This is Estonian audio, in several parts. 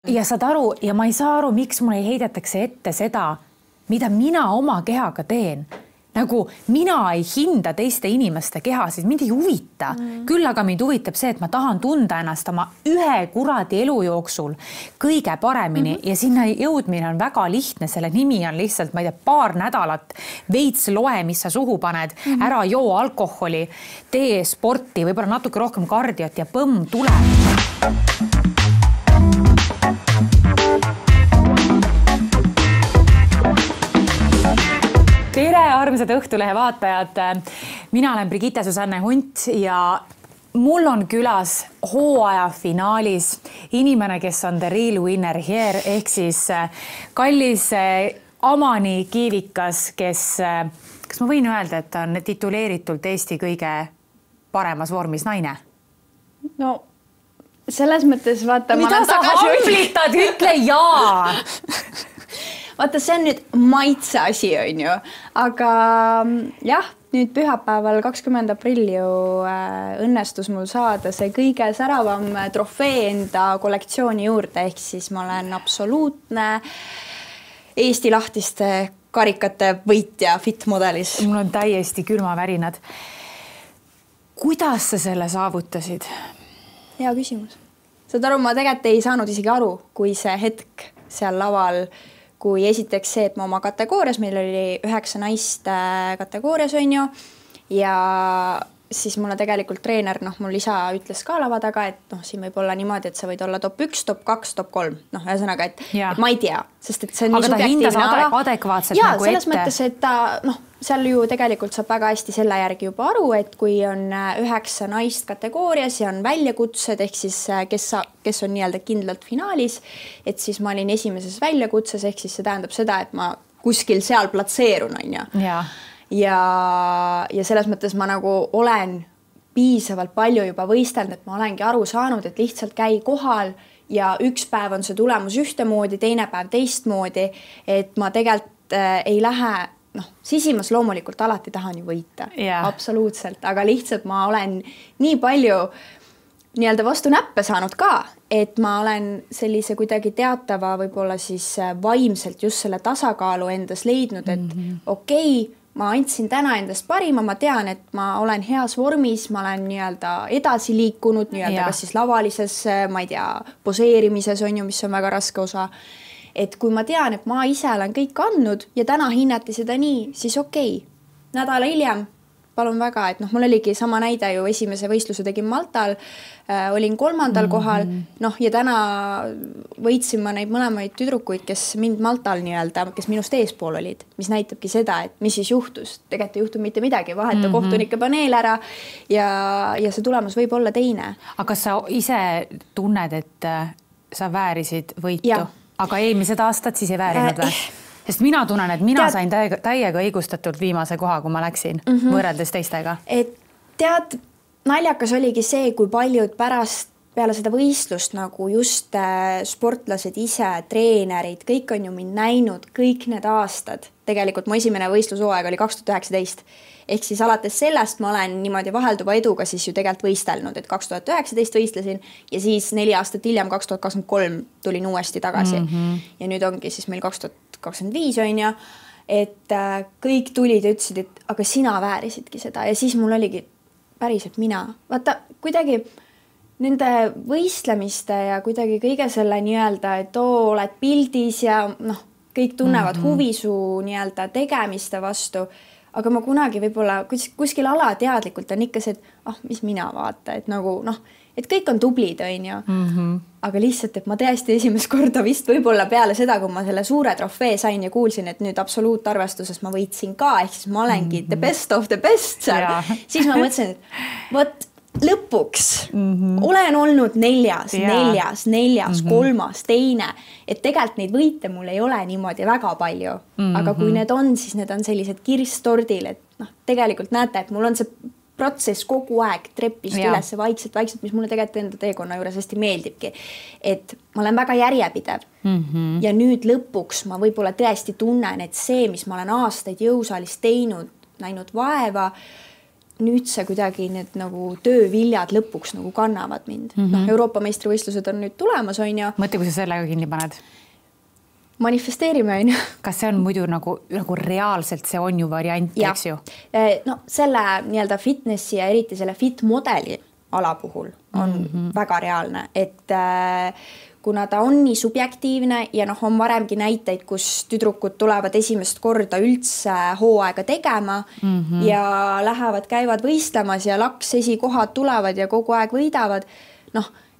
Ja saad aru, ja ma ei saa aru, miks mulle ei heidetakse ette seda, mida mina oma kehaga teen. Nagu mina ei hinda teiste inimeste kehasid, mind ei huvita. Küll aga mind huvitab see, et ma tahan tunda ennast oma ühe kuradi elu jooksul kõige paremini ja sinna jõudmine on väga lihtne. Selle nimi on lihtsalt, ma ei tea, paar nädalat veits loe, mis sa suhu paned, ära joo alkoholi, tee sporti, võib-olla natuke rohkem kardiot ja põmm tuleb. Tere, armsad Õhtulehe vaatajad. Mina olen Brigitte Susanne Hunt ja mul on külas hooaja finaalis inimene, kes on the real winner here, ehk siis kallis Amani Kiivikas, kas ma võin öelda, et on tituleeritult Eesti kõige paremas vormis naine? No, selles mõttes vaata... Mida sa hamblitad? Ütle jaa! Vaata, see on nüüd maitse asi, on ju. Aga jah, nüüd pühapäeval 20. aprill ju õnnestus mul saada see kõige säravam trofee enda kollektsiooni juurde, ehk siis ma olen absoluutne Eesti lahtiste karikate võitja fit-modelis. Mul on täiesti külmavärinad. Kuidas sa selle saavutasid? Hea küsimus. Saad aru, ma tegelikult ei saanud isegi aru, kui see hetk seal laval, kui esiteks see, et ma oma kategoorias, meil oli 9 naist kategoorias, on ju, ja siis mulle tegelikult treener, mul isa ütles ka lava taga, et siin võib olla niimoodi, et sa võid olla top 1, top 2, top 3. Ühesõnaga, et ma ei tea, sest et see on nii subjektiivne ala. Adekvaatselt ja, nagu selles ette. Mõttes, et ta, seal ju tegelikult saab väga hästi selle järgi juba aru, et kui on 9 naist kategoorias ja on väljakutsed, ehk siis kes on nii-öelda kindlalt finaalis, et siis ma olin esimeses väljakutses, ehk siis see tähendab seda, et ma kuskil seal platseerun, on ju. Ja selles mõttes ma nagu olen piisavalt palju juba võistelnud, et ma olengi aru saanud, et lihtsalt käi kohal ja üks päev on see tulemus ühtemoodi, teine päev teistmoodi, et ma tegelikult ei lähe, sisimas loomulikult alati tahan ju võita, absoluutselt, aga lihtsalt ma olen nii palju nii-öelda vastu näppe saanud ka, et ma olen sellise kuidagi teatava võib-olla siis vaimselt just selle tasakaalu endas leidnud, et okei, ma andsin täna endast parima, ma tean, et ma olen heas vormis, ma olen nii-öelda edasi liikunud, nii-öelda kas siis lavalises, ma ei tea, poseerimises on ju, mis on väga raske osa. Et kui ma tean, et ma ise olen kõik andnud ja täna hinnati seda nii, siis okei. Nädala hiljem, palun väga, et mul oligi sama näide ju esimese võistluse tegin Maltal, olin 3. kohal, ja täna võitsin ma neid mõlemaid tüdrukuid, kes mind Maltal nii-öelda, kes minust eespool olid, mis näitabki seda, et mis siis juhtus. Tegelikult ei juhtu mitte midagi, vaheta kohtunike paneel ära ja see tulemus võib olla teine. Aga sa ise tunned, et sa väärisid võitu, aga eelmised aastad siis ei väärinud või? Sest mina tunnen, et mina sain täiega õigustatult viimase koha, kui ma läksin võrreldes teistega. Tead, naljakas oligi see, kui paljud peale seda võistlust nagu just sportlased ise, treenerid, kõik on ju mind näinud kõik need aastad. Tegelikult mu esimene võistlushooaeg oli 2019. Ehk siis alates sellest ma olen niimoodi vahelduva eduga siis ju tegelikult võistelnud, et 2019 võistlesin ja siis 4 aastat hiljem 2023 tulin uuesti tagasi. Ja nüüd ongi siis meil 2025 on ju, et kõik tulid ja ütlesid, et aga sina väärisidki seda ja siis mul oligi päriselt mina. Vaata, kuidagi nende võistlemiste ja kuidagi kõige selle nii-öelda, et oled pildis ja kõik tunnevad huvi su nii-öelda tegemiste vastu, aga ma kunagi võib-olla kuskil alateadlikult on ikka see, et mis mina vaata, et nagu et kõik on tublid, on ju. Aga lihtsalt, et ma tõesti esimest korda vist võib-olla peale seda, kui ma selle suure trofee sain ja kuulsin, et nüüd absoluutarvestuses ma võitsin ka, ehk siis ma olengi the best of the best seal. Siis ma mõtlesin, et võt lõpuks olen olnud 4., 3., teine, et tegelikult neid võite mul ei ole niimoodi väga palju, aga kui need on, siis need on sellised kirstordil, et tegelikult näete, et mul on see protsess kogu aeg treppist üles vaikselt, mis mulle tegelikult enda teekonna juures hästi meeldibki, et ma olen väga järjepidev ja nüüd lõpuks ma võib-olla tõesti tunnen, et see, mis ma olen aastaid jõusaalis teinud, näinud vaeva, nüüd see kuidagi need nagu tööviljad lõpuks nagu kannavad mind. Euroopa meistrivõistlused on nüüd tulemas, on ju. Mõtle, kui sa sellega kinni paned. Manifesteerime, on ju. Kas see on muidu nagu reaalselt, see on ju variant, eks ju? No selle nii-öelda fitnessi ja eriti selle fit modeli ala puhul on väga reaalne, et kuna ta on nii subjektiivne ja on varemgi näiteid, kus tüdrukud tulevad esimest korda üldse hooaega tegema ja lähevad, käivad võistlemas ja laks esikohad tulevad ja kogu aeg võidavad.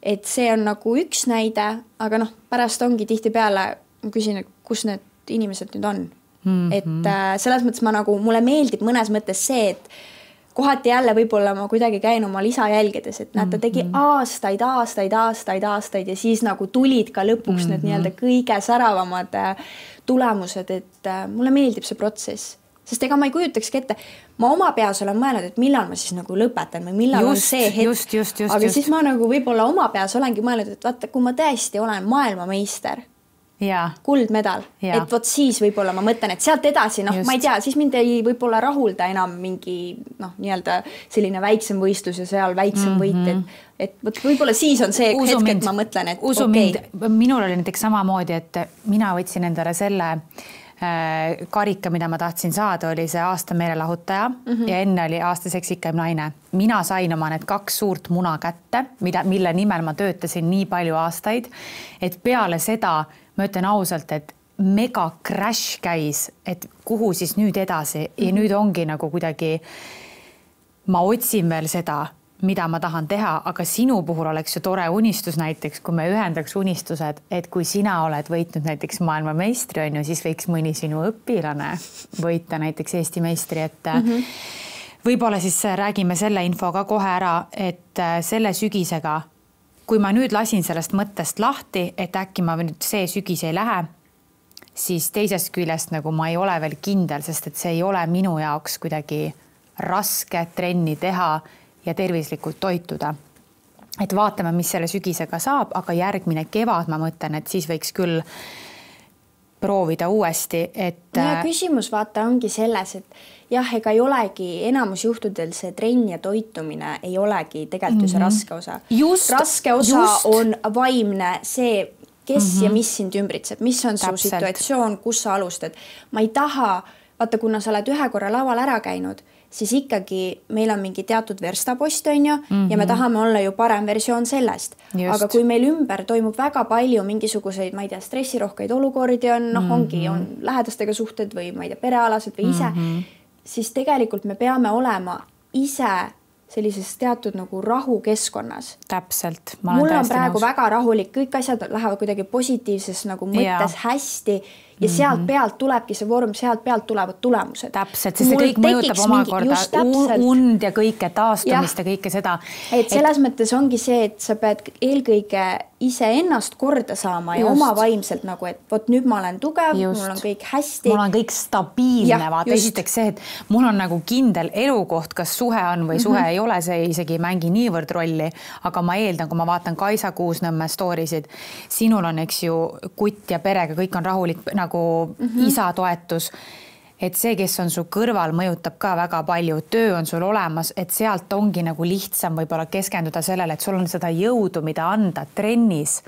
Et see on nagu üks näide, aga pärast ongi tihtipeale, ma küsin, et kus need inimesed nüüd on. Et selles mõttes mulle meeldib mõnes mõttes see, et kohati jälle võib-olla ma kuidagi käin oma lisajälgedes, et ta tegi aastaid ja siis nagu tulid ka lõpuks need nii-öelda kõige säravamad tulemused, et mulle meeldib see protsess. Sest ega ma ei kujutakski ette, ma oma peas olen mõelnud, et millal ma siis nagu lõpetan või millal on see hetk. Aga siis ma nagu võib-olla oma peas olengi mõelnud, et vaata, kui ma tõesti olen maailmameister, kuldmedal, et vot siis võib-olla ma mõtlen, et sealt edasi, ma ei tea, siis mind ei võib-olla rahulda enam mingi nii-öelda selline väiksem võistlus ja seal väiksem võit, et vot võib-olla siis on see hetk, et ma mõtlen, et okei. Minul oli näiteks samamoodi, et mina võtsin endale selle karika, mida ma tahtsin saada, oli see aasta meelelahutaja ja enne oli aasta seksikaim naine. Mina sain oma need 2 suurt muna kätte, mille nimel ma töötasin nii palju aastaid, et peale seda ma ütlen ausalt, et mega crash käis, et kuhu siis nüüd edasi ja nüüd ongi nagu kuidagi ma otsin veel seda, mida ma tahan teha, aga sinu puhul oleks ju tore unistus näiteks, kui me ühendaks unistused, et kui sina oled võitnud näiteks maailmameistri, on ju, siis võiks mõni sinu õpilane võita näiteks Eesti meistri, et võib-olla siis räägime selle info ka kohe ära, et selle sügisega, kui ma nüüd lasin sellest mõttest lahti, et äkki ma nüüd see sügis ei lähe, siis teisest küljest nagu ma ei ole veel kindel, sest et see ei ole minu jaoks kuidagi raske trenni teha ja tervislikult toituda. Et vaatame, mis selle sügisega saab, aga järgmine kevad ma mõtlen, et siis võiks küll proovida uuesti, et... Ja küsimus vaata ongi selles, et jah, ega ei olegi enamus juhtudel see trenn ja toitumine ei olegi tegelikult see raske osa. Raske osa on vaimne see, kes ja mis sind ümbritseb, mis on su situatsioon, kus sa alustad. Ma ei taha, vaata, kuna sa oled ühe korra laval ära käinud, siis ikkagi meil on mingi teatud verstapost, on ju, ja me tahame olla ju parem versioon sellest. Aga kui meil ümber toimub väga palju mingisuguseid, ma ei tea, stressirohkeid olukordi on, ongi, on lähedastega suhted või ma ei tea, perealased või ise, siis tegelikult me peame olema ise sellises teatud nagu rahukeskkonnas. Täpselt. Mul on praegu väga rahulik, kõik asjad lähevad kuidagi positiivses nagu mõttes hästi ja sealt pealt tulebki see vorm, sealt pealt tulevad tulemused. Täpselt, sest see kõik mõjutab omakorda und ja kõike taastumist ja kõike seda. Et selles mõttes ongi see, et sa pead eelkõige ise ennast korda saama ja oma vaimselt nagu, et vot nüüd ma olen tugev, mul on kõik hästi. Mul on kõik stabiilne, vaata esiteks see, et mul on nagu kindel elukoht, kas suhe on või suhe ei ole, see isegi ei mängi niivõrd rolli, aga ma eeldan, kui ma vaatan Kaisa Kuusnõmme storisid, sinul on, eks ju, kutt ja perega, kõik on rahulik nagu isa toetus, et see, kes on su kõrval, mõjutab ka väga palju. Töö on sul olemas, et sealt ongi nagu lihtsam võib-olla keskenduda sellele, et sul on seda jõudu, mida anda trennis.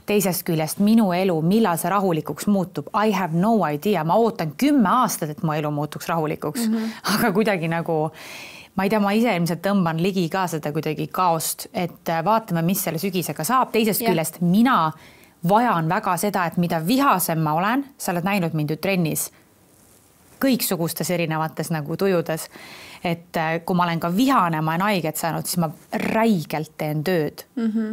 Teisest küljest minu elu, millal see rahulikuks muutub, I have no idea. Ma ootan 10 aastat, et mu elu muutuks rahulikuks. Aga kuidagi nagu, ma ei tea, ma ise ilmselt tõmban ligi ka seda kuidagi kaost, et vaatame, mis selle sügisega saab. Teisest küljest mina vajan väga seda, et mida vihasem ma olen, sa oled näinud mind ju trennis, kõiksugustes erinevates nagu tujudes, et kui ma olen ka vihane, ma olen haiget saanud, siis ma räigelt teen tööd.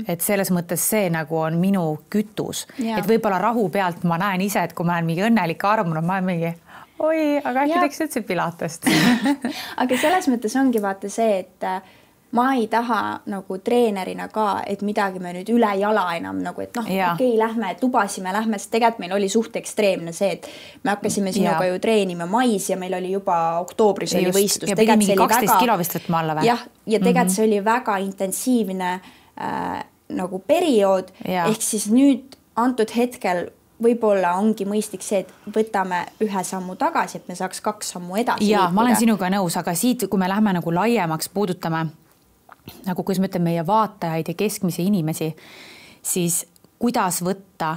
Et selles mõttes see nagu on minu kütus. Et võib-olla rahu pealt ma näen ise, et kui ma olen mingi õnnelik armunud, ma olen mingi, oi, aga äkki teeks üldse pilatest. Aga selles mõttes ongi vaata see, et ma ei taha nagu treenerina ka, et midagi me nüüd üle jala enam nagu, et okei, lähme, et lubasime, lähme, sest tegelikult meil oli suht ekstreemne see, et me hakkasime sinuga ju treenima mais ja meil oli juba oktoobris oli võistlus. Ja pidi mingi 12 kilo vist võtma alla või? Jah, ja tegelikult see oli väga intensiivne nagu periood, ehk siis nüüd antud hetkel võib-olla ongi mõistlik see, et võtame ühe sammu tagasi, et me saaks 2 sammu edasi ja liikuda. Ma olen sinuga nõus, aga siit, kui me lähme nagu laiemaks, puudutame nagu, kuidas ma ütlen, meie vaatajaid ja keskmise inimesi, siis kuidas võtta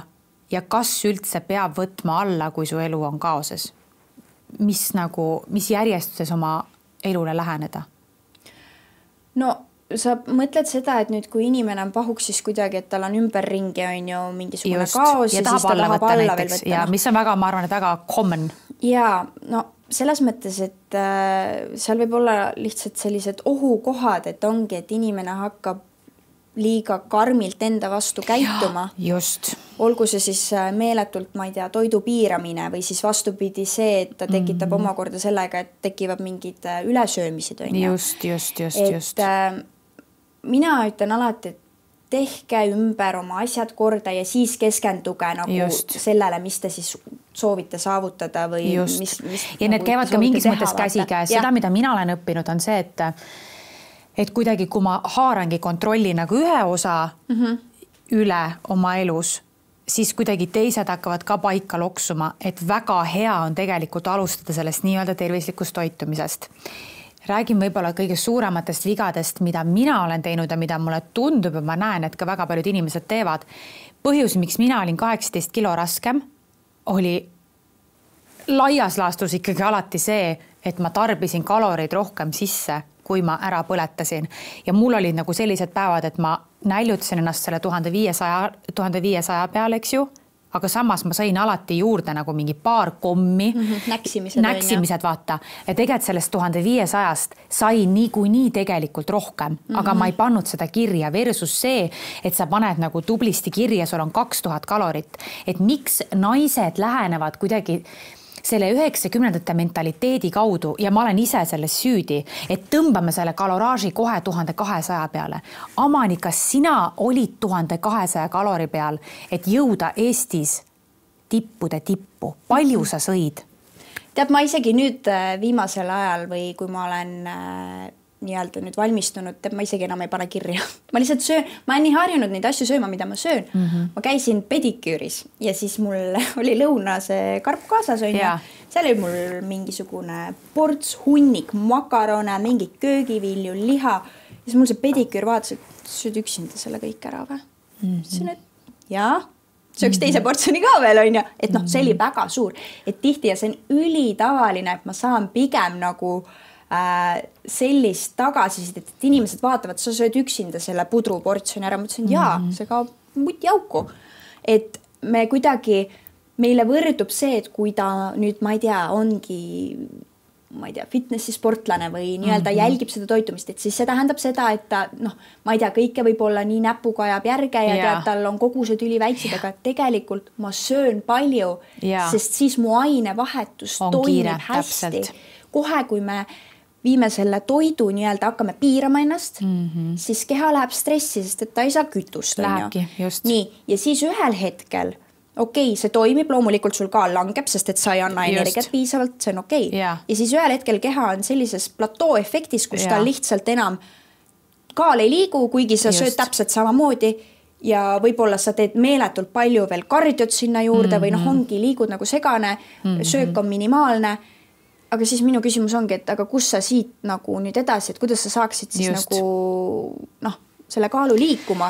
ja kas üldse peab võtma alla, kui su elu on kaoses? Mis järjestuses oma elule läheneda? No sa mõtled seda, et nüüd kui inimene on pahuks, siis kuidagi, et tal on ümberringi on ju mingisugune kaos ja siis ta tahab alla veel võtta. Ja mis on väga, ma arvan, et väga common. Ja no selles mõttes, et seal võib olla lihtsalt sellised ohukohad, et ongi, et inimene hakkab liiga karmilt enda vastu käituma. Ja, just. Olgu see siis meeletult, ma ei tea, toidu piiramine või siis vastupidi see, et ta tekitab omakorda sellega, et tekivad mingid ülesöömisid. Just. Mina ütlen alati, et tehke ümber oma asjad korda ja siis keskenduge nagu sellele, mis te siis soovite saavutada või mis ja need käivad ka mingis mõttes käsikäes. Seda, mida mina olen õppinud, on see, et kuidagi, kui ma haarangi kontrolli nagu ühe osa üle oma elus, siis kuidagi teised hakkavad ka paika loksuma, et väga hea on tegelikult alustada sellest nii-öelda tervislikust toitumisest. Räägin võib-olla kõige suurematest vigadest, mida mina olen teinud ja mida mulle tundub ja ma näen, et ka väga paljud inimesed teevad. Põhjus, miks mina olin 18 kilo raskem, oli laias laastus ikkagi alati see, et ma tarbisin kaloreid rohkem sisse, kui ma ära põletasin. Ja mul olid nagu sellised päevad, et ma näljutasin ennast selle 1500 peale, eks ju, aga samas ma sain alati juurde nagu mingi paar kommi. Näksimised vaata. Ja tegelikult sellest 1500-st sai niikuinii tegelikult rohkem, aga ma ei pannud seda kirja versus see, et sa paned nagu tublisti kirja, sul on 2000 kalorit. Et miks naised lähenevad kuidagi selle 90-ndate mentaliteedi kaudu ja ma olen ise selles süüdi, et tõmbame selle kaloraaži kohe 1200 peale. Amani, kas sina olid 1200 kalori peal, et jõuda Eestis tippude tippu? Palju sa sõid? Tead, ma isegi nüüd viimasel ajal või kui ma olen nii-öelda nüüd valmistunud, ma isegi enam ei pane kirja. Ma lihtsalt söön, ma olen nii harjunud neid asju sööma, mida ma söön. Ma käisin pediküüris ja siis mul oli lõunase karp kaasas on ja seal oli mul mingisugune ports, hunnik, makarone, mingi köögivilju, liha. Ja siis mul see pediküür vaatas, et sööd üksinda selle kõik ära või? Sõin, et jaa, sööks teise portsjoni ka veel on ja, et noh, see oli väga suur. Et tihti ja see on ülitavaline, et ma saan pigem nagu sellist tagasisidet, et inimesed vaatavad, sa sööd üksinda selle pudru portsjoni ära. Ma ütlesin, jaa, see kaob muti auku. Et me kuidagi, meile võrdub see, et kui ta nüüd, ma ei tea, ongi, ma ei tea, fitnessi sportlane või nii-öelda jälgib seda toitumist, et siis see tähendab seda, et ta, noh, ma ei tea, kõike võib olla nii näpuga ajab järge ja tead, tal on kogused üliväiksed, aga tegelikult ma söön palju, sest siis mu ainevahetus toimib hästi. Kohe, kui me viime selle toidu nii-öelda hakkame piirama ennast, siis keha läheb stressi, sest et ta ei saa kütust. Lähebki, just. Nii, ja siis ühel hetkel, okei, see toimib, loomulikult sul ka langeb, sest et sa ei anna energiat piisavalt, see on okei. Ja siis ühel hetkel keha on sellises platoo efektis, kus ta lihtsalt enam kaal ei liigu, kuigi sa sööd täpselt samamoodi ja võib-olla sa teed meeletult palju veel kardiot sinna juurde või noh, ongi liigud nagu segane, söök on minimaalne. Aga siis minu küsimus ongi, et aga kus sa siit nagu nüüd edasi, et kuidas sa saaksid siis nagu noh, selle kaalu liikuma.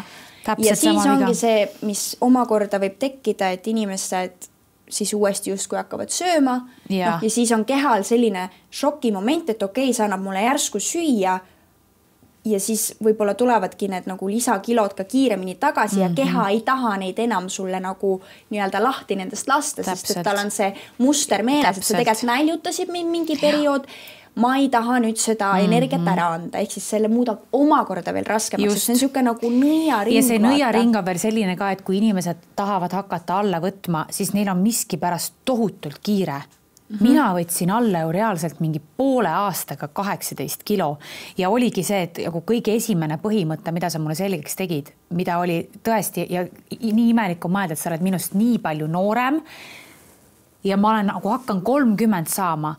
Ja siis ongi see, mis omakorda võib tekkida, et inimesed siis uuesti justkui hakkavad sööma ja siis on kehal selline šokimoment, et okei, sa annab mulle järsku süüa ja siis võib-olla tulevadki need nagu lisakilod ka kiiremini tagasi ja keha ei taha neid enam sulle nagu nii-öelda lahti nendest lasta, sest et tal on see muster meeles, et sa tegelikult näljutasid mind mingi periood, ma ei taha nüüd seda energiat ära anda, ehk siis selle muudab omakorda veel raskemaks, sest see on niisugune nagu nõiaring. Ja see nõiaring on veel selline ka, et kui inimesed tahavad hakata alla võtma, siis neil on miski pärast tohutult kiire. Mina võtsin alla ju reaalselt mingi poole aastaga 18 kilo ja oligi see, et kõige esimene põhimõte, mida sa mulle selgeks tegid, mida oli tõesti ja nii imelik on mõelda, et sa oled minust nii palju noorem ja ma olen nagu hakkan 30 saama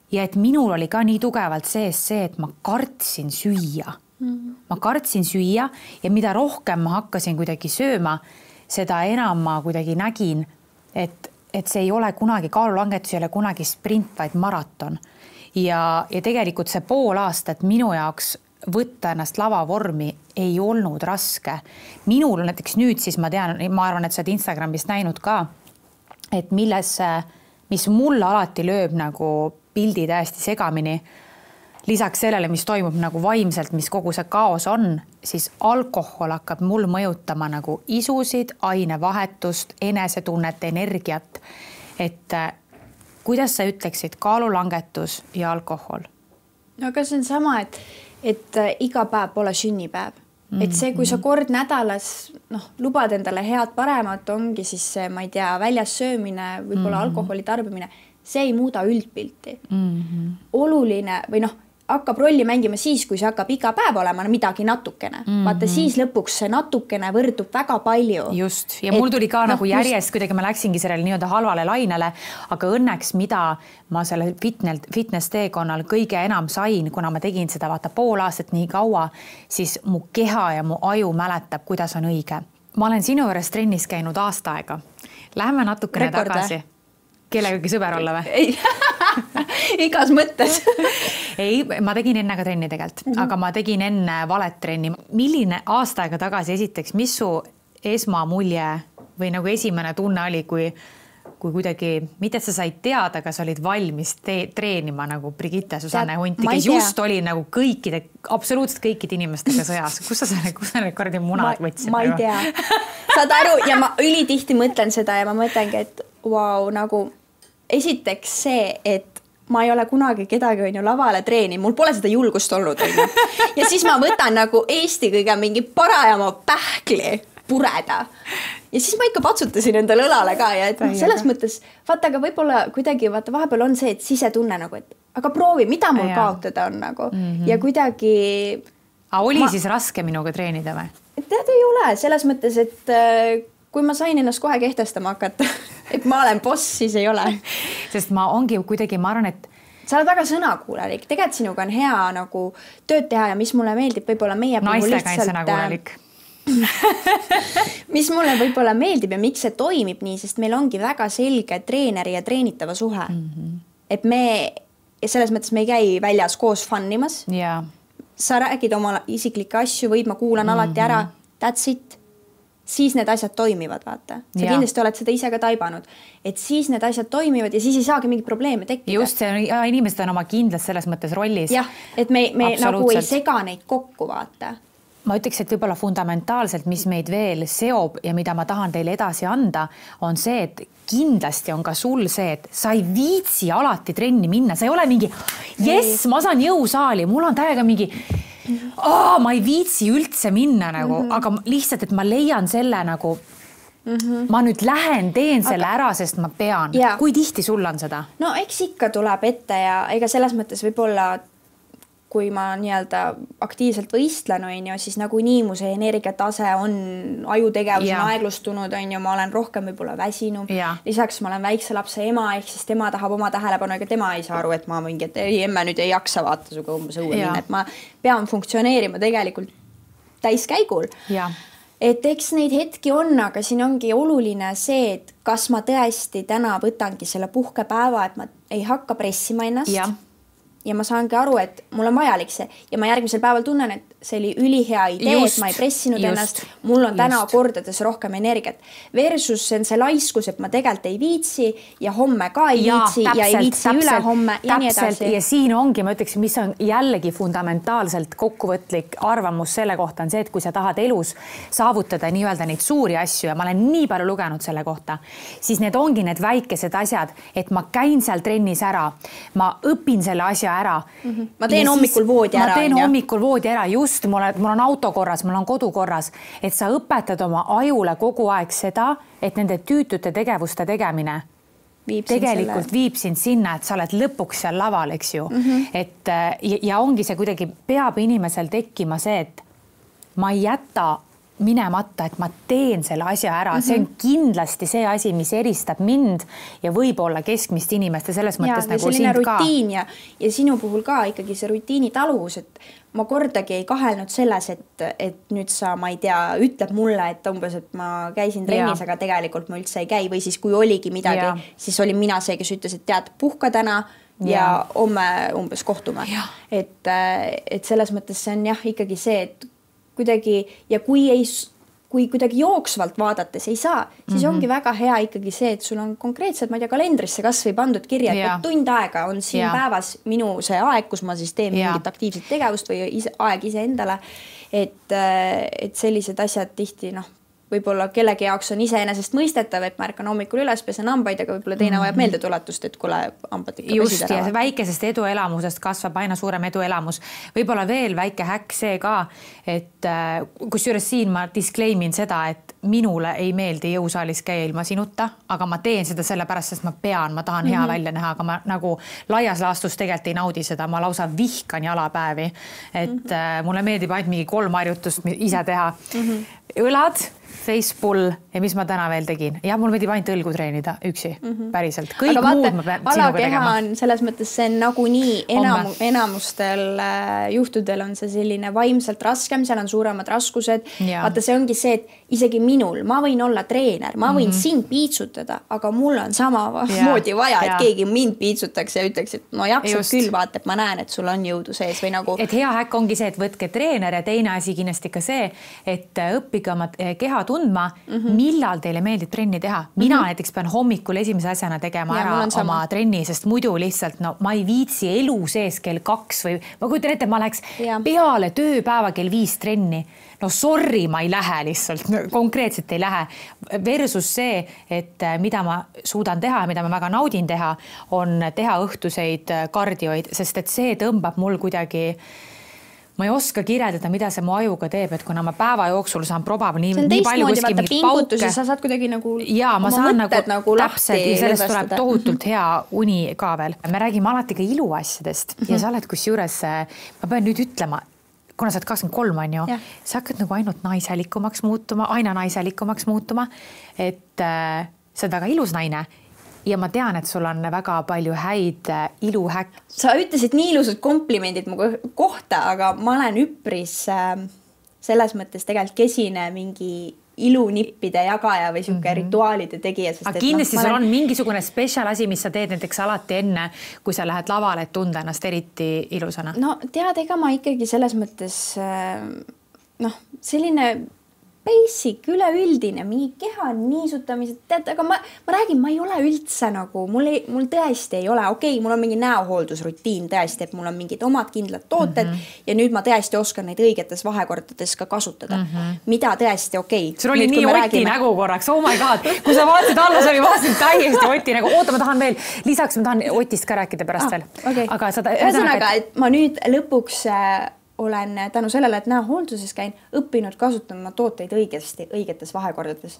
ja et minul oli ka nii tugevalt sees see, et ma kartsin süüa. Ma kartsin süüa ja mida rohkem ma hakkasin kuidagi sööma, seda enam ma kuidagi nägin et see ei ole kunagi, kaalulangetus ei ole kunagi sprint, vaid maraton. Ja tegelikult see pool aastat minu jaoks võtta ennast lavavormi ei olnud raske. Minul näiteks nüüd siis ma tean, ma arvan, et sa oled Instagramist näinud ka, et mis mulle alati lööb nagu pildi täiesti segamini, lisaks sellele, mis toimub nagu vaimselt, mis kogu see kaos on, siis alkohol hakkab mul mõjutama nagu isusid, ainevahetust, enesetunnet, energiat. Et kuidas sa ütleksid kaalulangetus ja alkohol? No aga see on sama, et iga päev pole sünnipäev. Et see, kui sa kord nädalas lubad endale head paremat, ongi siis see, ma ei tea, väljas söömine, võib-olla alkoholi tarbimine, see ei muuda üldpilti. Oluline või hakkab rolli mängima siis, kui see hakkab iga päev olema midagi natukene. Vaata, siis lõpuks see natukene võrdub väga palju. Just. Ja mul tuli ka nagu järjest, kuidagi ma läksingi sellele nii-öelda halvale lainele, aga õnneks, mida ma selle fitness teekonnal kõige enam sain, kuna ma tegin seda vaata pool aastat nii kaua, siis mu keha ja mu aju mäletab, kuidas on õige. Ma olen sinu juures trennis käinud aasta aega. Läheme natukene tagasi. Kellegagi sõber olla või? Ei, igas mõttes. Ei, ma tegin enne ka trenni tegelikult, aga ma tegin enne valet trenni. Milline aasta aega tagasi esiteks, mis su esmamulje või nagu esimene tunne oli, kui kuidagi, mitte et sa said teada, aga sa olid valmis treenima nagu Brigitte Susanne Hunti, kes just oli nagu absoluutselt kõikide inimestega sõjas. Kus sa need kordi munad võtsid? Ma ei tea. Saad aru, ja ma ülitihti mõtlen seda ja ma mõtlengi, et wow, nagu esiteks see, et ma ei ole kunagi kedagi lavale treeni, mul pole seda julgust olnud. Ja siis ma võtan nagu Eesti kõige mingi parajama pähkli pureda. Ja siis ma ikka patsutasin endale õlale ka ja et selles mõttes, vaata, aga võib-olla kuidagi, vaata, vahepeal on see, et sisetunne nagu, et aga proovi, mida mul kaotada on nagu. Ja kuidagi... Oli siis raske minuga treenida või? Tead, ei ole, selles mõttes, et kui ma sain ennast kohe kehtestama hakata, et ma olen boss, siis ei ole. Sest ma ongi kuidagi, ma arvan, et sa oled väga sõnakuulelik. Tegelikult sinuga on hea nagu tööd teha ja mis mulle meeldib, võib-olla meie naistega on sõnakuulelik. Mis mulle võib-olla meeldib ja miks see toimib nii, sest meil ongi väga selge treeneri ja treenitava suhe. Et me, selles mõttes me ei käi väljas koos fannimas. Sa räägid oma isiklikke asju, ma kuulan alati ära, that's it. Siis need asjad toimivad, vaata. Sa kindlasti oled seda ise ka taibanud. Et siis need asjad toimivad ja siis ei saagi mingi probleeme tekkida. Just, inimesed on oma kindlad selles mõttes rollis. Jah, et me nagu ei sega neid kokku, vaata. Ma ütleks, et võib-olla fundamentaalselt, mis meid veel seob ja mida ma tahan teile edasi anda, on see, et kindlasti on ka sul see, et sa ei viitsi alati trenni minna. Sa ei ole mingi, yes, ma saan jõusaali, mul on täiega mingi... ma ei viitsi üldse minna nagu, aga lihtsalt, et ma leian selle nagu, ma nüüd lähen, teen selle ära, sest ma pean. Kui tihti sul on seda? No eks ikka tuleb ette ja ega selles mõttes võib-olla, kui ma nii-öelda aktiivselt võistlen, siis nagu nii mu see energiatase on, ajutegevus on aeglustunud, ma olen rohkem võib-olla väsinud. Lisaks ma olen väikse lapse ema, ehk siis tema tahab oma tähelepanu, ega tema ei saa aru, et ma mingi, et emme nüüd ei jaksa vaata suga umbes õue minna, et ma pean funktsioneerima tegelikult täiskäigul. Et eks neid hetki on, aga siin ongi oluline see, et kas ma tõesti täna võtangi selle puhkepäeva, et ma ei hakka pressima ennast. Ja ma saangi aru, et mul on vajalik see ja ma järgmisel päeval tunnen, et see oli ülihea idee, et ma ei pressinud ennast. Mul on täna kordades rohkem energiat. Versus see laiskus, et ma tegelikult ei viitsi ja homme ka ei viitsi ja ei viitsi üle homme ja nii edasi. Ja siin ongi, ma ütleks, mis on jällegi fundamentaalselt kokkuvõtlik arvamus selle kohta on see, et kui sa tahad elus saavutada nii-öelda neid suuri asju ja ma olen nii palju lugenud selle kohta, siis need ongi need väikesed asjad, et ma käin seal trennis ära, ma õpin selle asja ära. Ma teen hommikul voodi ära. Ma teen hommikul voodi ära, just, mul on auto korras, mul on kodu korras, et sa õpetad oma ajule kogu aeg seda, et nende tüütute tegevuste tegemine tegelikult viib sind sinna, et sa oled lõpuks seal laval, eks ju. Ja ongi see kuidagi peab inimesel tekkima see, et ma ei jäta minemata, et ma teen selle asja ära. See on kindlasti see asi, mis eristab mind ja võib-olla keskmist inimest ja selles mõttes ja nagu sind rutiin ka. Ja sinu puhul ka ikkagi see rutiini taluvus, et ma kordagi ei kahelnud selles, et nüüd sa, ma ei tea, ütleb mulle, et umbes, et ma käisin trennis, aga tegelikult ma üldse ei käi või siis kui oligi midagi, siis olin mina see, kes ütles, et tead, puhka täna ja homme umbes kohtume. Et selles mõttes see on jah, ikkagi see, et kuidagi ja kui kuidagi jooksvalt vaadates ei saa, siis ongi väga hea ikkagi see, et sul on konkreetselt, ma ei tea, kalendrisse kas või pandud kirja, et tund aega on siin päevas minu see aeg, kus ma siis teen mingit aktiivset tegevust või aeg ise endale, et sellised asjad tihti, võib-olla kellegi jaoks on iseenesest mõistetav, et ma ärkan hommikul üles, pesen hambaid, aga võib-olla teine vajab meeldetuletust, et kuule hambad ikka just, ja see väikesest eduelamusest kasvab aina suurem eduelamus. Võib-olla veel väike häkk see ka, et kusjuures siin ma disclaimin seda, et minule ei meeldi jõusaalis käia ilma sinuta, aga ma teen seda sellepärast, sest ma tahan hea välja näha, aga ma nagu laias laastus tegelikult ei naudi seda, ma lausa vihkan jalapäevi, et mulle meeldib ainult mingi 3 harjutust ise teha. Õlad, facepull ja mis ma täna veel tegin. Ja mul meeldib ainult õlgu treenida üksi, päriselt. Kõik aga muud ma pean sinuga tegema. On selles mõttes see on nagu nii enamustel juhtudel on see selline vaimselt raskem, seal on suuremad raskused. Vaata, see ongi see, et isegi minul, ma võin olla treener, ma võin sind piitsutada, aga mul on sama moodi vaja, et keegi mind piitsutaks ja ütleks, et no jaksad küll, vaata, et ma näen, et sul on jõudu sees või nagu. Et hea häkk ongi see, et võtke treener ja teine asi kindlasti ka see, et õppige oma keha tundma, millal teile meeldib trenni teha. Mina näiteks pean hommikul esimese asjana tegema ära oma trenni, sest muidu lihtsalt ma ei viitsi elu sees kell 2 või ma kujutan ette, ma läheks peale tööpäeva kell 5 trenni. No sorry, ma ei lähe lihtsalt, konkreetselt ei lähe. Versus see, et mida ma suudan teha, mida ma väga naudin teha, on teha õhtuseid kardioid, sest et see tõmbab mul kuidagi ma ei oska kirjeldada, mida see mu ajuga teeb, et kuna ma päeva jooksul saan probabli nii palju kuskil mingit pauke. Sa saad kuidagi nagu ma saan nagu täpselt ja sellest tuleb tohutult hea uni ka veel. Me räägime alati ka iluasjadest ja sa oled kusjuures, ma pean nüüd ütlema, kuna sa oled 23 on ju, sa hakkad nagu ainult aina naiselikumaks muutuma, et sa oled väga ilus naine ja ma tean, et sul on väga palju häid iluhäkk. Sa ütlesid nii ilusad komplimendid mu kohta, aga ma olen üpris selles mõttes tegelikult kesine mingi ilunippide jagaja või siuke rituaalide tegija. Aga kindlasti sul on mingisugune spetsial asi, mis sa teed näiteks alati enne, kui sa lähed lavale, et tunda ennast eriti ilusana. No tead, ega ma ikkagi selles mõttes selline basic, üleüldine, mingi keha niisutamised, tead, aga ma räägin, ma ei ole üldse nagu, mul tõesti ei ole, mul on mingi näohooldusrutiin tõesti, et mul on mingid omad kindlad tooted ja nüüd ma tõesti oskan neid õigetes vahekordades ka kasutada. Mida tõesti Sul oli nii Oti nägu korraks, oh my god, kui sa vaatasid alla, sa oli vaatasid täiesti Oti nägu. Oota, ma tahan veel, lisaks ma tahan Otist ka rääkida pärast veel. Aga ühesõnaga, et ma nüüd lõpuks olen tänu sellele, et näohoolduses käin, õppinud kasutama tooteid õigetes vahekordades.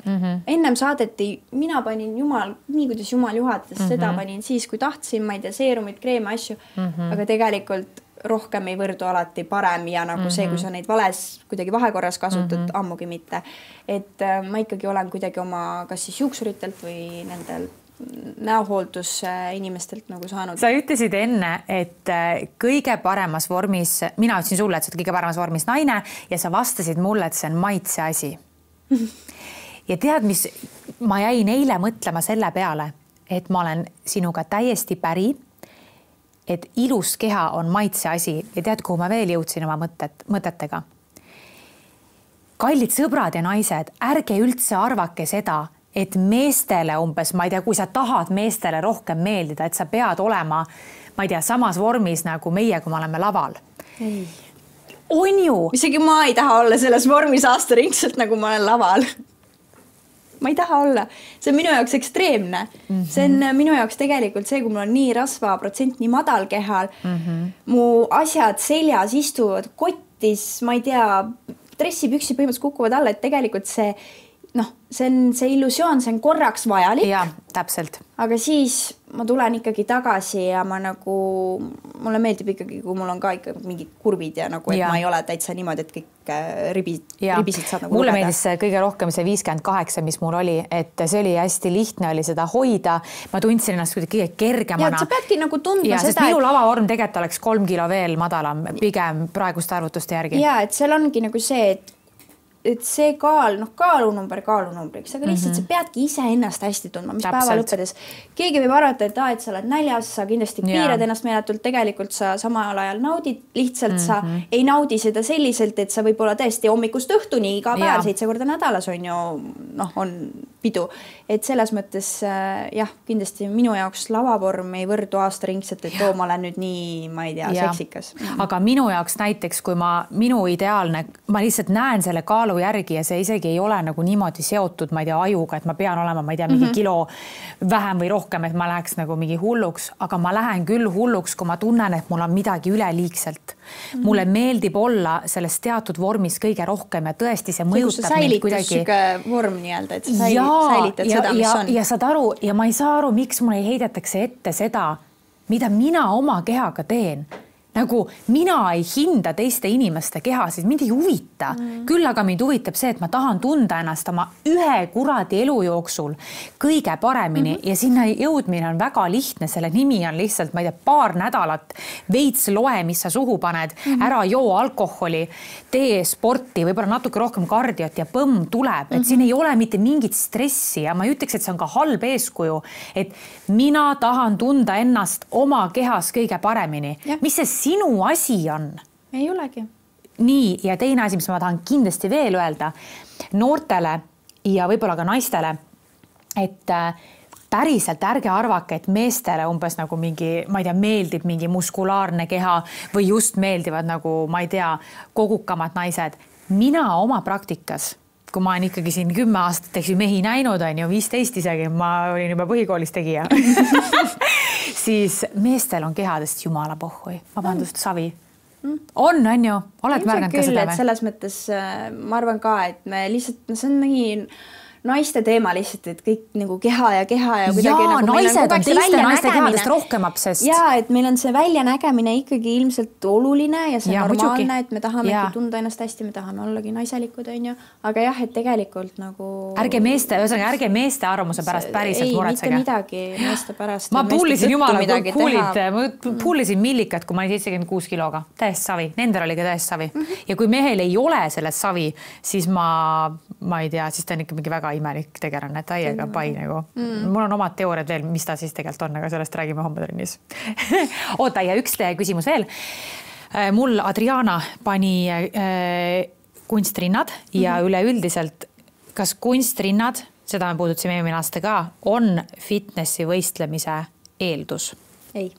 Ennem saadeti, mina panin nii kuidas jumal juhatas, seda panin siis, kui tahtsin, ma ei tea, seerumid, kreeme, asju, aga tegelikult rohkem ei võrdu alati parem ja nagu see, kui sa neid vales kuidagi vahekorras kasutad, ammugi mitte. Et ma ikkagi olen kuidagi oma kas siis juuksuritelt või nendel näohooldus inimestelt nagu saanud. Sa ütlesid enne, et kõige paremas vormis, mina ütlesin sulle, et sa oled kõige paremas vormis naine ja sa vastasid mulle, et see on maitse asi. Ja tead, mis ma jäin eile mõtlema selle peale, et ma olen sinuga täiesti päri, et ilus keha on maitse asi ja tead, kuhu ma veel jõudsin oma mõtetega. Kallid sõbrad ja naised, ärge üldse arvake seda, et meestele umbes, ma ei tea, kui sa tahad meestele rohkem meeldida, et sa pead olema, ma ei tea, samas vormis nagu meie, kui me oleme laval. Ei. On ju? Isegi ma ei taha olla selles vormis aastaringselt, nagu ma olen laval. Ma ei taha olla. See on minu jaoks ekstreemne. See on minu jaoks tegelikult see, kui mul on nii rasvaprotsent, nii madal kehal, mu asjad seljas istuvad kottis, ma ei tea, dressipüksi põhimõtteliselt kukuvad alla, et tegelikult see noh, see illusioon, see on korraks vajalik. Ja, täpselt. Aga siis ma tulen ikkagi tagasi ja ma nagu, mulle meeldib ikkagi, kui mul on ka ikka mingid kurvid ja nagu, et ma ei ole täitsa niimoodi, et kõik ribisid saad nagu mulle meeldis kõige rohkem see 58, mis mul oli, et see oli hästi lihtne oli seda hoida. Ma tundsin ennast kõige kergemana. Ja, sa peadki nagu tundma seda, minu lavavorm tegelikult oleks 3 kilo veel madalam, pigem praeguste arvutuste järgi. Ja, et seal ongi nagu see, et see kaalunumbriks, aga lihtsalt sa peadki ise ennast hästi tundma, mis päeva lõppedes. Keegi võib arvata, et sa oled näljas, sa kindlasti piirad ennast meeletult, tegelikult sa samal ajal naudid, lihtsalt sa ei naudi seda selliselt, et sa võib-olla tõesti hommikust õhtuni iga päev 7 korda nädalas on ju, on pidu. Et selles mõttes, jah, kindlasti minu jaoks lavavorm ei võrdu aastaringselt, et ma olen nüüd nii, ma ei tea, seksikas. Aga minu jaoks näiteks, kui minu ideaalne, ma lihtsalt näen selle kaalu järgi ja see isegi ei ole nagu niimoodi seotud, ma ei tea, ajuga, et ma pean olema, ma ei tea, mingi kilo vähem või rohkem, et ma läheks nagu mingi hulluks, aga ma lähen küll hulluks, kui ma tunnen, et mul on midagi üleliigselt. Mulle meeldib olla selles teatud vormis kõige rohkem ja tõesti see mõjutab mind kuidagi. Vorm nii-öelda, et sa säilitad seda, mis on. Ja saad aru, ja ma ei saa aru, miks mulle heidetakse ette seda, mida mina oma kehaga teen. Nagu mina ei hinda teiste inimeste kehasid, mind ei huvita. Küll aga mind huvitab see, et ma tahan tunda ennast oma ühe kuradi elu jooksul kõige paremini ja sinna jõudmine on väga lihtne. Selle nimi on lihtsalt, ma ei tea, paar nädalat veits loe, mis sa suhu paned, ära joo alkoholi, tee sporti, võib-olla natuke rohkem kardiot ja põmm tuleb. Et siin ei ole mitte mingit stressi ja ma ei ütleks, et see on ka halb eeskuju, et mina tahan tunda ennast oma kehas kõige paremini. Mis see sinu asi on? Ei olegi. Nii, ja teine asi, mis ma tahan kindlasti veel öelda noortele ja võib-olla ka naistele, et päriselt ärge arvake, et meestele umbes nagu mingi, ma ei tea, meeldib mingi muskulaarne keha või just meeldivad nagu, ma ei tea, kogukamad naised. Mina oma praktikas, kui ma olen ikkagi siin 10 aastat mehi näinud, on ju 15 isegi, ma olin juba põhikoolis tegija, siis meestel on kehadest jumala pohhui. Vabandust, savi. On ju? Oled märganud ka seda? Selles mõttes ma arvan ka, et me lihtsalt, see on mingi naiste teema lihtsalt, et kõik nagu keha ja kuidagi nagu naised on teiste naiste kehadest rohkem obsessed. Ja, et meil on see väljanägemine ikkagi ilmselt oluline ja see on normaalne, et me tahame tunda ennast hästi, me tahame ollagi naiselikud, on ju. Aga jah, et tegelikult nagu... Ärge meeste arvamuse pärast päriselt muretsege. Ei, mitte midagi meeste pärast. Ma puulisin puulisin millikat, kui ma olin 76 kiloga. Täiesti savi. Nendel oli ka täiesti savi. Ja kui mehel ei ole selles savi, siis ma ei tea, siis ta on ikka mingi väga imelik tegelane, täiega pai nagu. Mul on omad teooriad veel, mis ta siis tegelikult on, aga sellest räägime homme trennis. Oota, ja üks küsimus veel. Mul Adriana pani kunstrinnad ja üleüldiselt, kas kunstrinnad, seda me puudutasime eelmine aasta ka, on fitnessi võistlemise eeldus? Ei.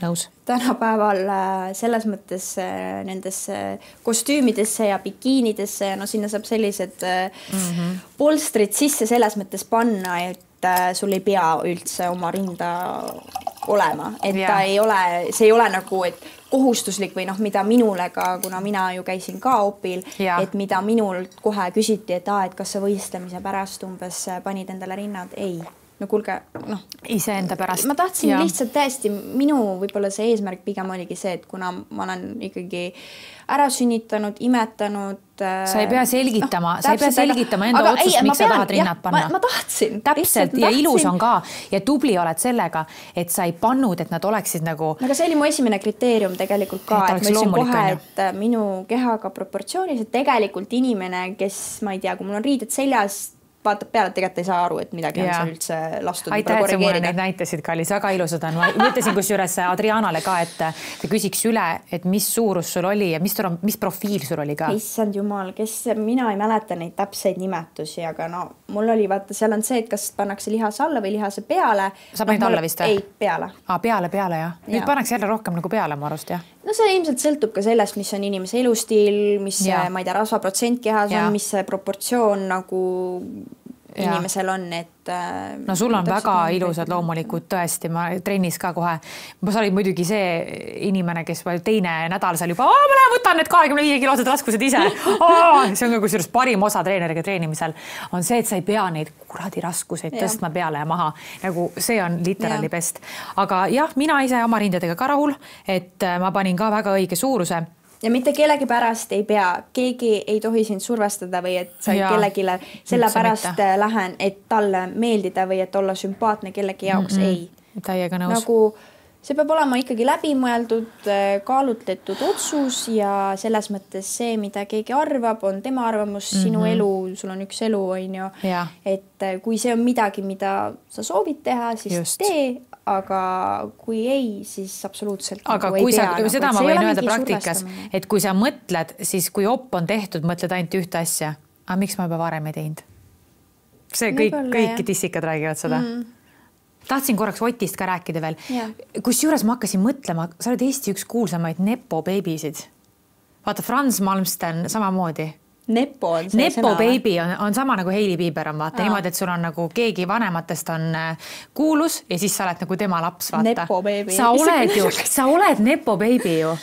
Nõus. Tänapäeval selles mõttes nendesse kostüümidesse ja bikiinidesse ja no sinna saab sellised polstrid sisse selles mõttes panna, et sul ei pea üldse oma rinda olema. Et ta see ei ole nagu, et kohustuslik või mida minule ka, kuna mina ju käisin ka opil, et mida minult kohe küsiti, et kas sa võistlemise pärast umbes panid endale rinnad? Ei. No kuulge, ise enda pärast. Ma tahtsin lihtsalt täiesti, minu võib-olla see eesmärk pigem oligi see, et kuna ma olen ikkagi ära sünnitanud, imetanud. Sa ei pea selgitama, enda otsust, miks sa tahad rinnad panna. Ma tahtsin. Täpselt ja ilus on ka ja tubli oled sellega, et sa ei pannud, et nad oleksid nagu... Aga see oli mu esimene kriteerium tegelikult ka, et ma ütlesin kohe, et minu kehaga proportsioonis, et tegelikult inimene, kes, ma ei tea, kui mul on riided seljas, vaatab peale, et tegelikult ei saa aru, et midagi on seal üldse lastud. Aitäh, et sa mulle neid näitasid, Kallis, väga ilusad on. Ma ütlesin kusjuures Adrianale ka, et ta küsiks üle, et mis suurus sul oli ja mis profiil sul oli ka. Issand jumal, mina ei mäleta neid täpseid nimetusi, aga mul oli, vaata, seal on see, et kas pannakse lihase alla või lihase peale. Sa panid alla vist? Ei, peale. Peale, jah. Nüüd pannakse jälle rohkem nagu peale, ma arust, jah. No see ilmselt sõltub ka sellest, mis on inimese elustiil, mis, ma ei tea, rasvaprotsent kehas on, mis see proportsioon nagu inimesel on, et no sul on väga ilusad loomulikud tõesti, ma trennis ka kohe. Sa olid muidugi see inimene, kes teine nädal seal juba, ma lähen võtan need 25 kilosed raskused ise. See on ka kusjuures parim osa treeneriga treenimisel on see, et sa ei pea neid kuradi raskuseid tõstma peale ja maha. Nagu see on literaali best. Aga jah, mina ise oma rindadega ka rahul, et ma panin ka väga õige suuruse. Ja mitte kellegi pärast ei pea, keegi ei tohi sind survestada või et sa kellegile selle pärast lähen, et talle meeldida või et olla sümpaatne kellegi jaoks, ei. Täiega nõus. Nagu see peab olema ikkagi läbimõeldud, kaalutletud otsus ja selles mõttes see, mida keegi arvab, on tema arvamus, sinu elu, sul on üks elu, on ju. Et kui see on midagi, mida sa soovid teha, siis tee, aga kui ei, siis absoluutselt aga nagu kui sa, seda ma võin öelda praktikas, et kui sa mõtled, siis kui op on tehtud, mõtled ainult ühte asja. Aga miks ma juba varem ei teinud? See kõik tissikad räägivad seda. Tahtsin korraks Otist ka rääkida veel. Kus juures ma hakkasin mõtlema, sa oled Eesti üks kuulsamaid Nepo babysid. Vaata, Franz Malmsten samamoodi. Nepo on see Nepo baby on sama nagu Hailey Bieber on, vaata, niimoodi, et sul on nagu keegi vanematest on kuulus ja siis sa oled nagu tema laps, vaata. Nepo baby. Sa oled Nepo baby ju.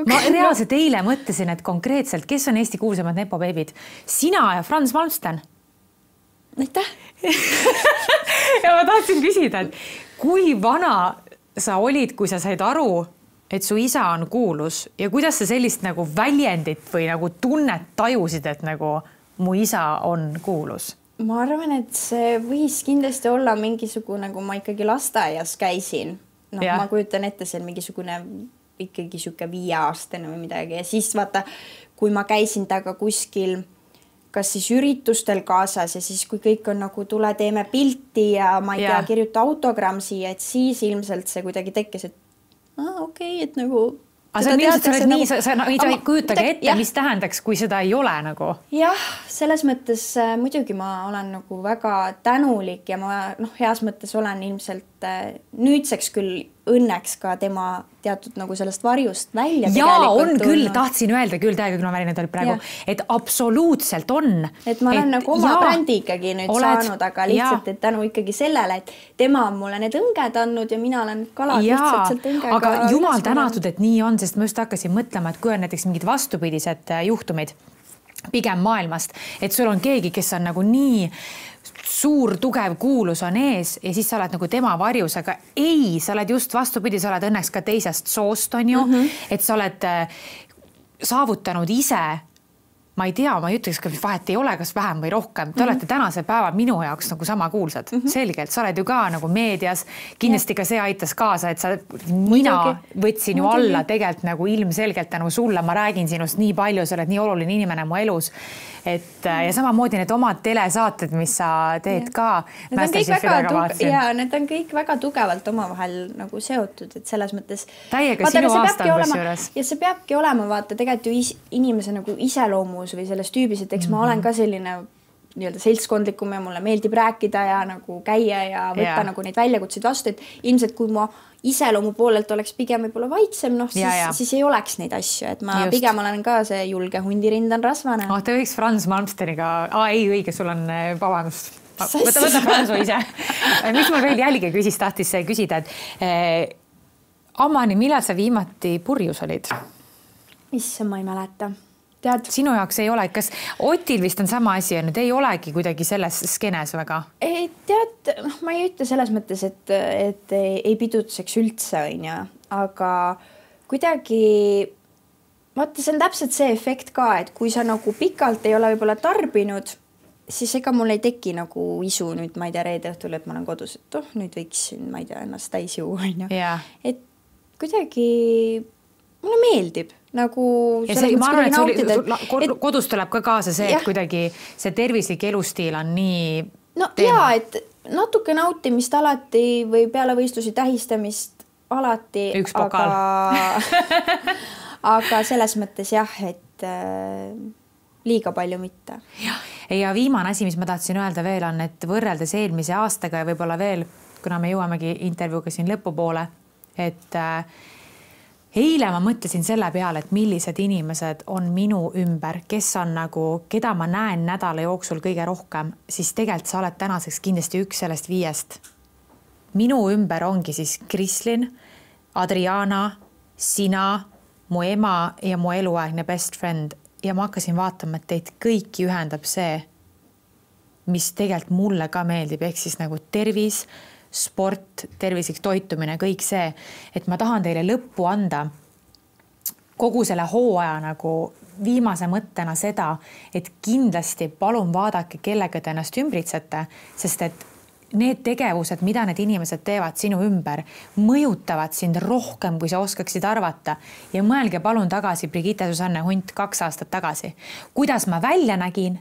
Ma reaalselt eile mõtlesin, et konkreetselt, kes on Eesti kuulsamad Nepo baby'd? Sina ja Franz Malmsten. Aitäh! Ja ma tahtsin küsida, et kui vana sa olid, kui sa said aru, et su isa on kuulus ja kuidas sa sellist nagu väljendit või nagu tunnet tajusid, et nagu mu isa on kuulus? Ma arvan, et see võis kindlasti olla mingisugune, kui ma ikkagi lasteaias käisin. Ma kujutan ette seal mingisugune ikkagi siuke 5-aastane või midagi ja siis vaata, kui ma käisin taga kuskil kas siis üritustel kaasas ja siis kui kõik on nagu tule teeme pilti ja ma ei tea, kirjuta autogramm siia, et siis ilmselt see kuidagi tekkis, et okei, et nagu... Aga sa ei kujutage ette, mis tähendaks, kui seda ei ole nagu? Jah, selles mõttes muidugi ma olen nagu väga tänulik ja ma heas mõttes olen ilmselt nüüdseks küll õnneks ka tema teatud nagu sellest varjust välja. Jaa, on küll, tahtsin öelda küll, täiega küll ma välinud oli praegu, et absoluutselt on. Et ma olen nagu oma brändi ikkagi nüüd saanud, aga lihtsalt, et tänu ikkagi sellele, et tema on mulle need õnged andnud ja mina olen kalad lihtsalt sealt õngega. Aga jumal tänatud, et nii on, sest ma just hakkasin mõtlema, et kui on näiteks mingid vastupidised juhtumid pigem maailmast, et sul on keegi, kes on nagu nii suur, tugev kuulus on ees ja siis sa oled nagu tema varjus, aga ei, sa oled just vastupidi, sa oled õnneks ka teisest soost, on ju, et sa oled saavutanud ise, ma ei tea, ma ei ütleks, kas vahet ei ole, kas vähem või rohkem. Te olete tänase päeva minu jaoks nagu sama kuulsad. Selgelt, sa oled ju ka nagu meedias, kindlasti ka see aitas kaasa, et mina võtsin ju alla tegelikult nagu ilmselgelt tänu sulle, ma räägin sinust nii palju, sa oled nii oluline inimene mu elus. Ja samamoodi need omad telesaated, mis sa teed ka. Need on kõik väga tugevalt omavahel nagu seotud, et selles mõttes... Täiega sinu aasta on kusjuures. Ja see peabki olema, vaata, tegelikult ju inimese nagu iseloomus või selles tüübis, et eks ma olen ka selline nii-öelda seltskondlikum ja mulle meeldib rääkida ja nagu käia ja võtta nagu neid väljakutseid vastu, et ilmselt kui ma iseloomu poolelt oleks pigem võib-olla vaiksem, siis ei oleks neid asju, et ma pigem olen ka see julge hundirind on rasvane. Te võiks Franz Malmsteniga, ei õige, sul on vabandust. Võta Franzo ise. Miks ma veel jälgi tahtis küsida, et Amani, millal sa viimati purjus olid? Issa, ma ei mäleta. Sinu jaoks ei ole, kas Otil vist on sama asi, nüüd ei olegi kuidagi selles skenes väga? Ma ei ütle selles mõttes, et ei pidutseks üldse, aga kuidagi, vaata, see on täpselt see efekt ka, et kui sa nagu pikalt ei ole võib-olla tarbinud, siis ega mul ei teki nagu isu nüüd, ma ei tea, reede õhtul, et ma olen kodus, et nüüd võiksin, ma ei tea, ennast täis juua, et kuidagi mulle meeldib nagu ma arvan, et kodus tuleb ka kaasa see, et kuidagi see tervislik elustiil on nii et natuke nautimist alati või peale võistlusi tähistamist alati, aga selles mõttes et liiga palju mitte. Ja viimane asi, mis ma tahtsin öelda veel on, et võrreldes eelmise aastaga ja võib-olla veel, kuna me jõuamegi intervjuuga siin lõpupoole, et eile ma mõtlesin selle peale, et millised inimesed on minu ümber, kes on nagu, keda ma näen nädala jooksul kõige rohkem, siis tegelikult sa oled tänaseks kindlasti üks sellest 5. Minu ümber ongi siis Krislin, Adriana, sina, mu ema ja mu eluaegne best friend ja ma hakkasin vaatama, et teid kõiki ühendab see, mis tegelikult mulle ka meeldib, ehk siis nagu tervis, sport, tervislik toitumine, kõik see, et ma tahan teile lõppu anda kogu selle hooaja nagu viimase mõttena seda, et kindlasti palun vaadake, kellega te ennast ümbritsete, sest et need tegevused, mida need inimesed teevad sinu ümber, mõjutavad sind rohkem, kui sa oskaksid arvata. Ja mõelge palun tagasi Brigitte Susanne Hunt 2 aastat tagasi. Kuidas ma välja nägin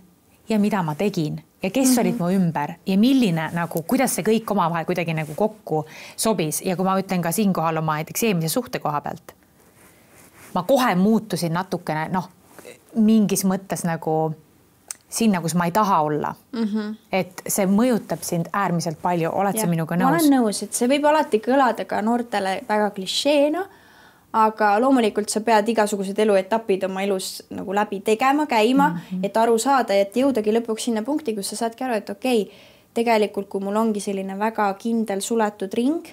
ja mida ma tegin ja kes olid mu ümber ja milline nagu, kuidas see kõik omavahel kuidagi nagu kokku sobis. Ja kui ma ütlen ka siinkohal oma näiteks eelmise suhte koha pealt, ma kohe muutusin natukene, mingis mõttes nagu sinna, kus ma ei taha olla. Et see mõjutab sind äärmiselt palju. Oled sa minuga nõus? Ma olen nõus, et see võib alati kõlada ka noortele väga klišeena, aga loomulikult sa pead igasugused eluetapid oma elus nagu läbi tegema, käima, et aru saada, et jõudagi lõpuks sinna punkti, kus sa saadki aru, et okei, tegelikult kui mul ongi selline väga kindel suletud ring,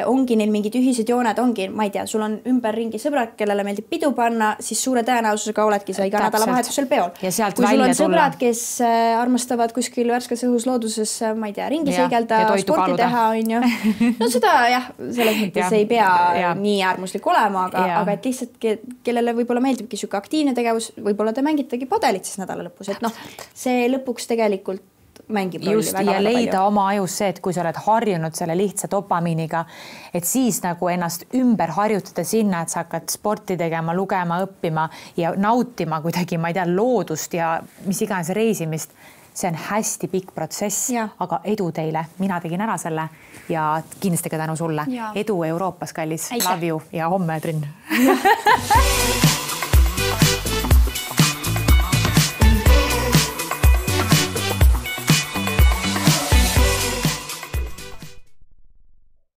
ongi neil mingid ühised jooned, ongi, ma ei tea, sul on ümberringi sõbrad, kellele meeldib pidu panna, siis suure tõenäosusega oledki sa iga nädalavahetusel peol. Ja sealt kui sul on sõbrad, tulla. kes armastavad kuskil värskes õhus looduses, ma ei tea, ringi seigelda, sporti teha, on ju. No seda jah, selles mõttes ei pea nii äärmuslik olema, aga et lihtsalt, kellele võib-olla meeldibki siuke aktiivne tegevus, võib-olla te mängitagi padelit siis nädala lõpus, et see lõpuks tegelikult mängib rolli just, väga, ja leida palju. Oma ajus see, et kui sa oled harjunud selle lihtsa dopamiiniga, et siis nagu ennast ümber harjutada sinna, et sa hakkad sporti tegema, lugema, õppima ja nautima kuidagi, ma ei tea, loodust ja mis iganes reisimist. See on hästi pikk protsess, aga edu teile. Mina tegin ära selle ja kindlasti ka tänu sulle. Edu Euroopas, kallis. Love you ja homme, Trin.